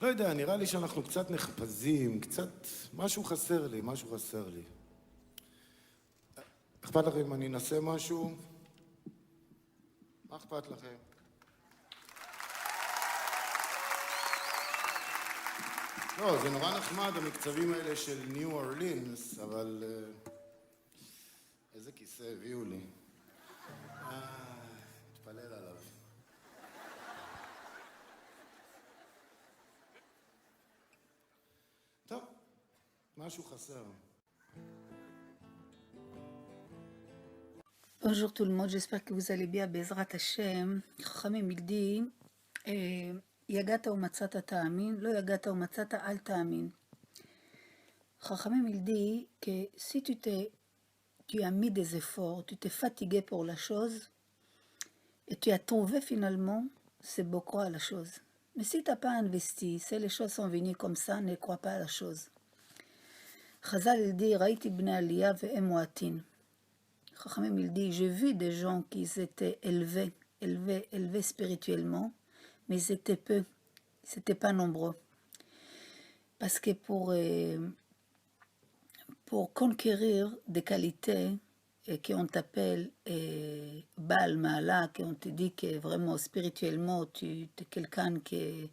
לא יודע, נראה לי שאנחנו קצת נחפזים, קצת... משהו חסר לי, משהו חסר לי. אכפת לכם אם אני אנסה משהו? מה אכפת לכם? לא, זה נורא נחמד, המקצבים האלה של ניו אורלינס, אבל... איזה כיסא הביאו לי. מתפלל עליו. טוב, משהו חסר. Bonjour tout le monde, j'espère que vous allez bien. Bezrat Hashem, Chachamim il dit Yagata ou matzata ta'amin, lo yagata ou matzata al ta'amin. Chachamim il dit que si tu as mis des efforts, tu t'es fatigué pour la chose et tu as trouvé finalement, c'est beau croire à la chose. Mais si tu n'as pas investi, si les choses sont venues comme ça, ne crois pas à la chose. Chazal il dit Raïti bnei aliyah ve'em mu'atin. Chachamim il dit, j'ai vu des gens qui étaient élevés spirituellement, mais ils étaient peu, ils n'étaient pas nombreux. Parce que pour conquérir des qualités qu'on t'appelle Baal Ma'ala, qu'on te dit que vraiment spirituellement tu es quelqu'un qui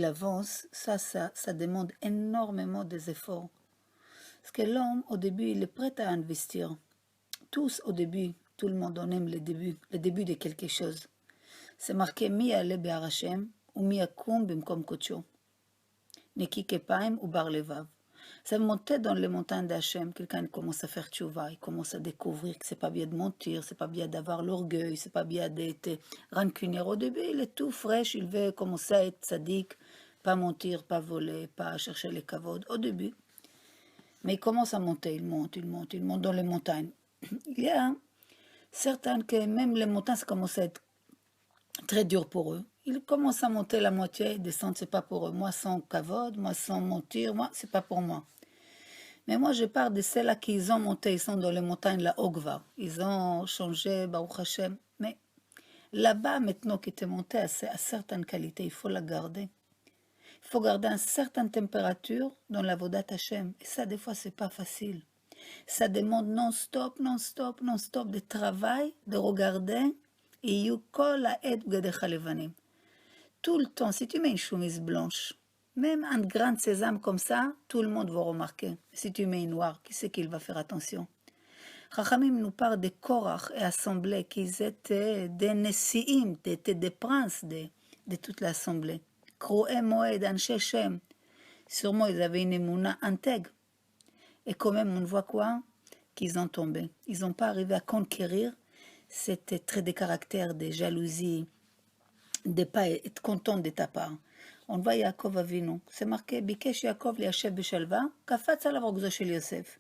avance, ça demande énormément des efforts. Parce que l'homme, au début, il est prêt à investir. Tous au début, tout le monde on aime le début de quelque chose. C'est marqué mi ale be'ar Hashem ou mi yakum bimkom kodsho. Neki kepaim ou bar levav. C'est monter dans les montagnes d'Hachem, quelqu'un commence à faire tchouva, il commence à découvrir que c'est pas bien de mentir, c'est pas bien d'avoir l'orgueil, c'est pas bien d'être rancunier. Au début, il est tout fraîche, il veut commencer à être sadique, pas mentir, pas voler, pas chercher les kavod, au début. Mais il commence à monter, il monte dans les montagnes. Il y a certains que même les montagnes, ça commence à être très dur pour eux. Ils commencent à monter la moitié, descendre, c'est pas pour eux. Moi, sans kavod, moi, sans mentir, moi, c'est pas pour moi. Mais moi, je parle de ceux-là qui ont monté, ils sont dans les montagnes, la Ogva. Ils ont changé, Baruch Hashem. Mais là-bas, maintenant, qui était monté à certaines qualités, il faut la garder. Il faut garder une certaine température dans la Vodat Hashem. Et ça, des fois, c'est pas facile. Ça demande non-stop de travail, de regarder. Et tout le temps, si tu mets une chemise blanche, même un grain de sésame comme ça, tout le monde va remarquer. Si tu mets une noire, qui c'est qu'il va faire attention? Chachamim nous parle de Korach et assemblée, qu'ils étaient des Nessiim, des princes de toute l'assemblée. Kroé Moed, Anshe Shem. Sûrement, ils avaient une émouna intègre. Et quand même, on voit quoi? Qu'ils ont tombé. Ils n'ont pas arrivé à conquérir cet trait de caractère, de jalousie, de ne pas être content de ta part. On voit Yaakov Avinu. C'est marqué, Bikesh Yaakov liyashev beshalva, kafatz alav rogzo shel Yosef.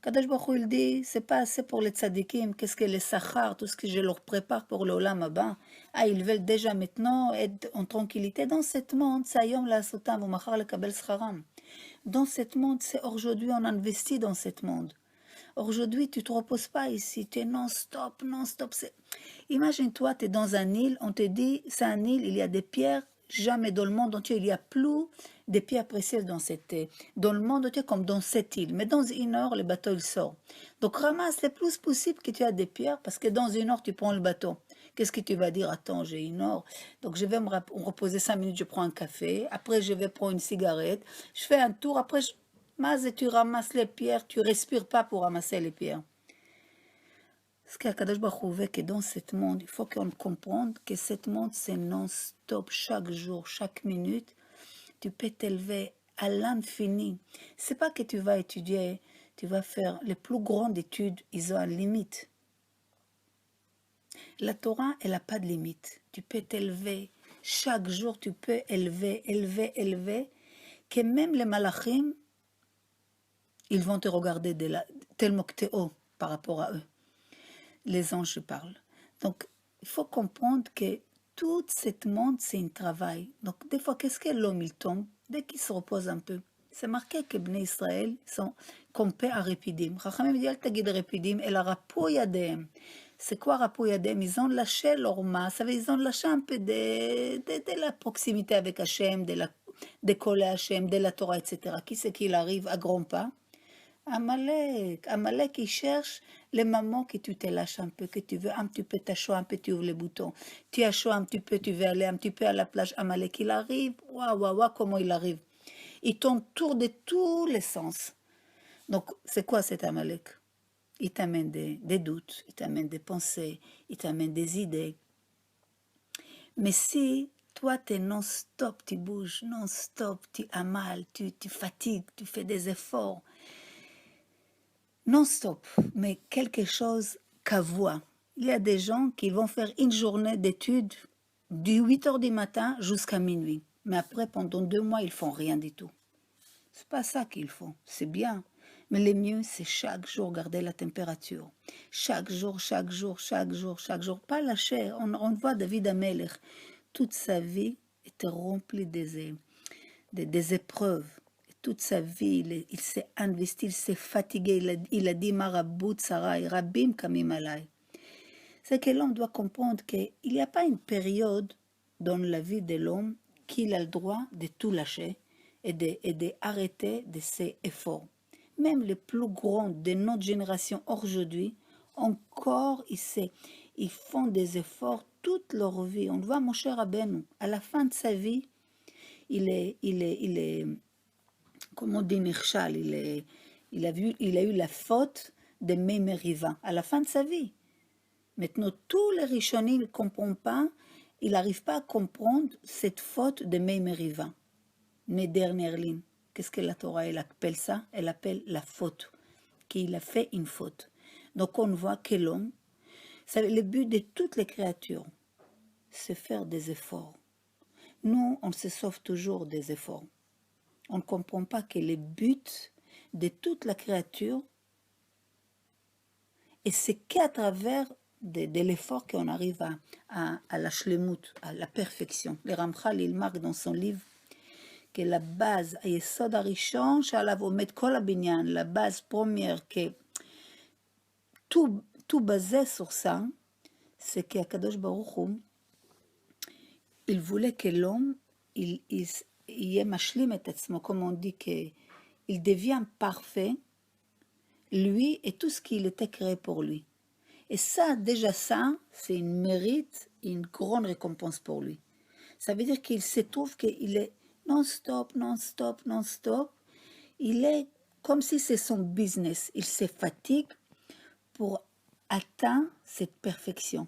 Kadosh Baruch Hu, il dit, c'est pas assez pour les tzadikim, qu'est-ce que les sachar, tout ce que je leur prépare pour l'olam haba. Ah, ils veulent déjà maintenant être en tranquillité. Dans ce monde, c'est ayom la sotam, ou machar le kabel scharam. Dans ce monde, c'est aujourd'hui, on investit dans ce monde. Aujourd'hui, tu ne te reposes pas ici, tu es non-stop. Imagine-toi, tu es dans un île, on te dit, c'est un île, il y a des pierres, jamais dans le monde entier, il n'y a plus des pierres précieuses dans le monde entier comme dans cette île. Mais dans une heure, le bateau, il sort. Donc ramasse le plus possible que tu as des pierres, parce que dans une heure, tu prends le bateau. Qu'est-ce que tu vas dire? Attends, j'ai une heure. Donc je vais me reposer 5 minutes, je prends un café. Après, je vais prendre une cigarette. Je fais un tour. Après, tu ramasses les pierres. Tu ne respires pas pour ramasser les pierres. Parce qu'Akadosh Baruch Hu veut que dans ce monde, il faut qu'on comprenne que ce monde, c'est non-stop. Chaque jour, chaque minute, tu peux t'élever à l'infini. C'est pas que tu vas étudier, tu vas faire les plus grandes études, ils ont une limite. La Torah, elle n'a pas de limite. Tu peux t'élever. Chaque jour, tu peux élever. Que même les malachim, ils vont te regarder tellement que tu es haut par rapport à eux. Les anges, je parle. Donc, il faut comprendre que tout ce monde, c'est un travail. Donc, des fois, qu'est-ce que l'homme, il tombe? Dès qu'il se repose un peu. C'est marqué que Bnei Israël sont compés à Répidim. Chachamim dit, Al-Tagid Répidim, et la Rapouyadem. C'est quoi Rapouyadem? Ils ont lâché leur masse, ils ont lâché un peu de la proximité avec Hachem, de Kol Hashem, de la Torah, etc. Qui c'est qu'il arrive à grands pas? Amalek. Amalek, il cherche les mamans que tu te lâches un peu, que tu veux un petit peu t'asseoir un peu, tu ouvres les boutons. Tu as chaud un petit peu, tu veux aller un petit peu à la plage. Amalek, il arrive. Waouh, waouh, waouh, comment il arrive. Il tourne autour de tous les sens. Donc, c'est quoi cet Amalek? Il t'amène des doutes, il t'amène des pensées, il t'amène des idées. Mais si toi, tu es non-stop, tu bouges, non-stop, tu as mal, tu fatigues, tu fais des efforts, non-stop, mais quelque chose qu'à voix. Il y a des gens qui vont faire une journée d'études du 8 heures du matin jusqu'à minuit. Mais après, pendant 2 mois, ils font rien du tout. C'est pas ça qu'il faut, c'est bien. Mais le mieux, c'est chaque jour garder la température. Chaque jour, chaque jour, chaque jour, chaque jour. Pas lâcher. On voit David Amelech. Toute sa vie était remplie des épreuves. Toute sa vie, il s'est investi, il s'est fatigué. Il a dit Marabout Sarai, Rabim Kamim Alai. C'est que l'homme doit comprendre qu'il n'y a pas une période dans la vie de l'homme qu'il a le droit de tout lâcher et d'arrêter de ses efforts. Même les plus grands de notre génération aujourd'hui, encore, ils font des efforts toute leur vie. On voit Moshe Rabbeinu, à la fin de sa vie, il est comment on dit, Nirchal, il a eu la faute de Mei Meriva, à la fin de sa vie. Maintenant, tous les Rishonim ne comprennent pas, ils n'arrivent pas à comprendre cette faute de Mei Meriva. Mes dernières lignes. Qu'est-ce que la Torah elle appelle ça? Elle appelle la faute, qu'il a fait une faute. Donc on voit que l'homme, le but de toutes les créatures, c'est faire des efforts. Nous, on se sauve toujours des efforts. On ne comprend pas que le but de toute la créature, et c'est qu'à travers de l'effort qu'on arrive à la shlemut, à la perfection. Le Ramchal, il marque dans son livre que la base, היסוד הראשון שעליו עומד כל הבניין, la base première, que tout basé sur ça, c'est qu'Akadosh Baruch Hu, il voulait que l'homme, il יהיה משלים את עצמו, comme on dit, qu'il devient parfait, lui et tout ce qu'il était créé pour lui. Et ça, déjà ça, c'est une mérite, une grande récompense pour lui. Ça veut dire qu'il se trouve qu'il est non-stop, non-stop, non-stop. Il est comme si c'est son business. Il se fatigue pour atteindre cette perfection.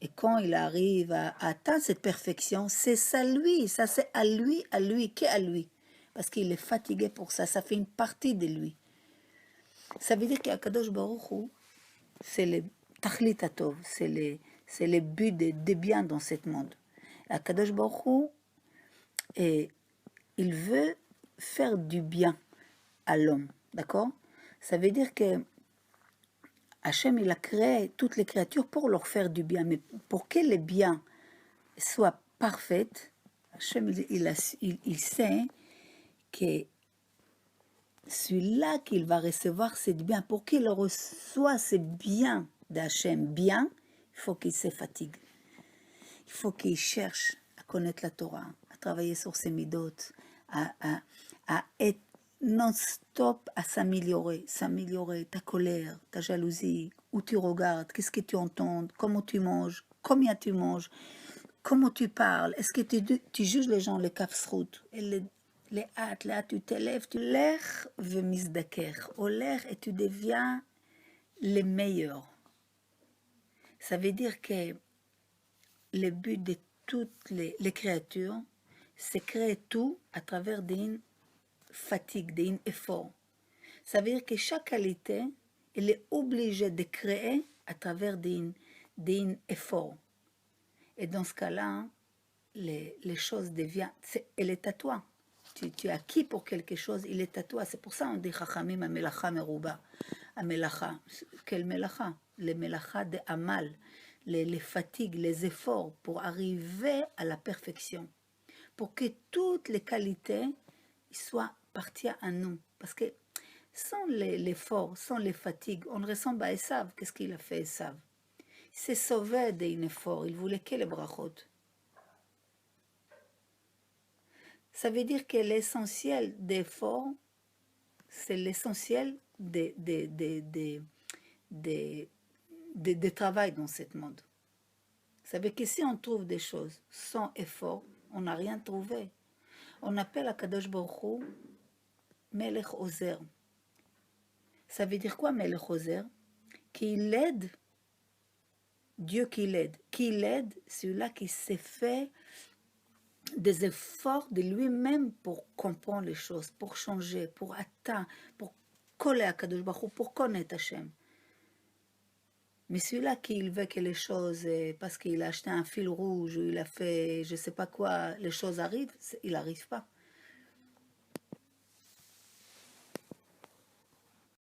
Et quand il arrive à atteindre cette perfection, c'est ça lui, ça c'est à lui, qu'à lui. Parce qu'il est fatigué pour ça, ça fait une partie de lui. Ça veut dire qu'Akadosh Baruch Hu, c'est le Tachlit Atov, c'est le but de bien dans ce monde. Akadosh Baruch Hu, et il veut faire du bien à l'homme, d'accord? Ça veut dire que Hachem, il a créé toutes les créatures pour leur faire du bien, mais pour que le bien soit parfait, Hachem, il sait que celui-là qu'il va recevoir, c'est du bien. Pour qu'il reçoive ce bien d'Hachem, bien, il faut qu'il se fatigue. Il faut qu'il cherche à connaître la Torah, à travailler sur ses midot, à être non-stop à s'améliorer, ta colère, ta jalousie, où tu regardes, qu'est-ce que tu entends, comment tu manges, combien tu manges, comment tu parles, est-ce que tu juges les gens, les kafsrout, et les hâtes, là tu t'élèves, tu l'ère veut misdaker, au l'air et tu deviens le meilleur. Ça veut dire que le but de toutes les créatures, c'est créer tout à travers d'une fatigue, d'un effort. Ça veut dire que chaque qualité, elle est obligée de créer à travers d'un effort. Et dans ce cas-là, les choses deviennent... Elle est à toi. Tu es acquis pour quelque chose, il est à toi. C'est pour ça qu'on dit Chachamim, Amelacha Merouba. Amelacha. Quelle Melacha? Les Melacha de Amal. Les fatigues, les efforts pour arriver à la perfection. Pour que toutes les qualités soient parties à nous. Parce que sans l'effort, sans les fatigues, on ressemble à Esav. Qu'est-ce qu'il a fait, Esav? Il s'est sauvé d'un effort. Il voulait que les brachot. Ça veut dire que l'essentiel d'effort, c'est l'essentiel de travail dans ce monde. Ça veut dire que si on trouve des choses sans effort, on n'a rien trouvé. On appelle Akadosh Baruch Hu Melech Ozer. Ça veut dire quoi Melech Ozer? Qu'il aide, Dieu qui l'aide. Qui l'aide, celui-là qui s'est fait des efforts de lui-même pour comprendre les choses, pour changer, pour atteindre, pour coller à Kadosh Baruch Hu, pour connaître Hachem. Mais celui-là qui veut que les choses, parce qu'il a acheté un fil rouge ou il a fait je sais pas quoi, les choses arrivent, il n'arrive pas.